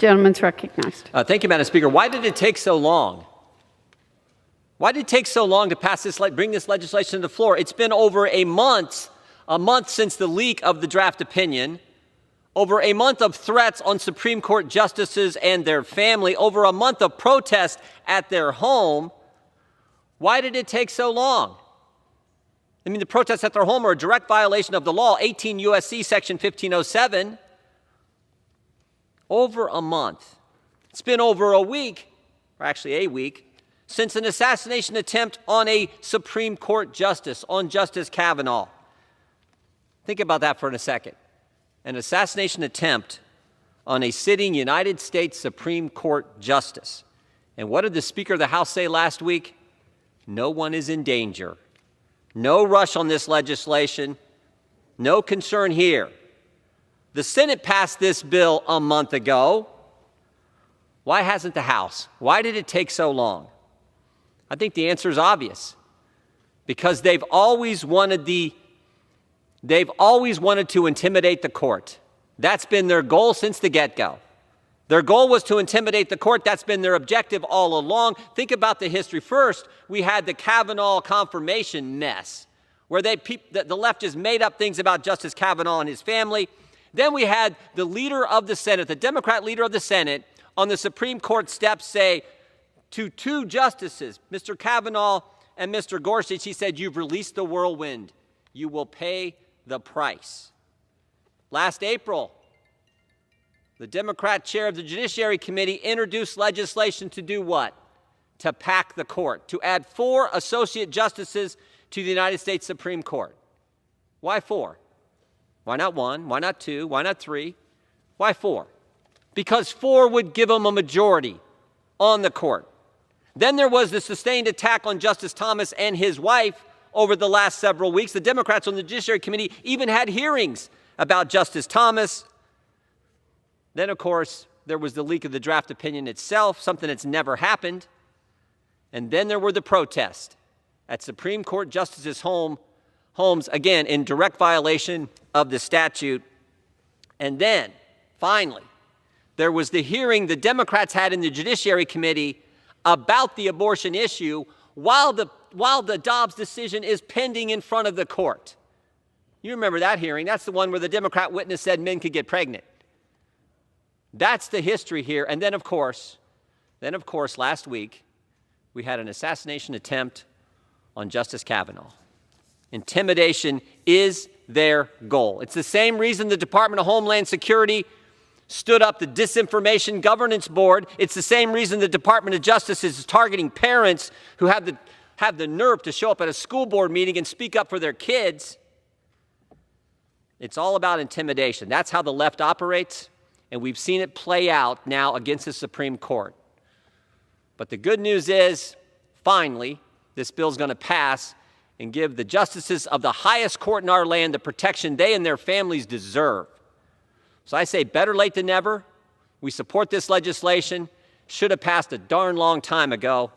Gentleman's recognized. Thank you, Madam Speaker. Why did it take so long? Why did it take so long to pass this, bring this legislation to the floor? It's been over a month since the leak of the draft opinion, over a month of threats on Supreme Court justices and their family, over a month of protest at their home. Why did it take so long? I mean, the protests at their home are a direct violation of the law, 18 U.S.C. Section 1507. Over a month. It's been over a week, or actually a week, since an assassination attempt on a Supreme Court justice, on Justice Kavanaugh. Think about that for a second. An assassination attempt on a sitting United States Supreme Court justice. And what did the Speaker of the House say last week? No one is in danger. No rush on this legislation. No concern here. The Senate passed this bill a month ago. Why hasn't the House? Why did it take so long? I think the answer is obvious. Because they've always wanted to intimidate the court. That's been their goal since the get-go. Their goal was to intimidate the court. That's been their objective all along. Think about the history. First, we had the Kavanaugh confirmation mess, where the left just made up things about Justice Kavanaugh and his family. Then we had the leader of the Senate, the Democrat leader of the Senate, on the Supreme Court steps say to two justices, Mr. Kavanaugh and Mr. Gorsuch, he said, "You've released the whirlwind. You will pay the price." Last April, the Democrat chair of the Judiciary Committee introduced legislation to do what? To pack the court, to add 4 associate justices to the United States Supreme Court. Why 4? Why not 1? Why not 2? Why not 3? Why 4? Because 4 would give them a majority on the court. Then there was the sustained attack on Justice Thomas and his wife over the last several weeks. The Democrats on the Judiciary Committee even had hearings about Justice Thomas. Then, of course, there was the leak of the draft opinion itself, something that's never happened. And then there were the protests at Supreme Court justices' homes, again, in direct violation of the statute. And then, finally, there was the hearing the Democrats had in the Judiciary Committee about the abortion issue while the Dobbs decision is pending in front of the court. You remember that hearing. That's the one where the Democrat witness said men could get pregnant. That's the history here. And then, of course, last week, we had an assassination attempt on Justice Kavanaugh. Intimidation is their goal. It's the same reason the Department of Homeland Security stood up the Disinformation Governance Board. It's the same reason the Department of Justice is targeting parents who have the nerve to show up at a school board meeting and speak up for their kids. It's all about intimidation. That's how the left operates, and we've seen it play out now against the Supreme Court. But the good news is, finally, this bill is going to pass and give the justices of the highest court in our land the protection they and their families deserve. So I say better late than never. We support this legislation. Should have passed a darn long time ago.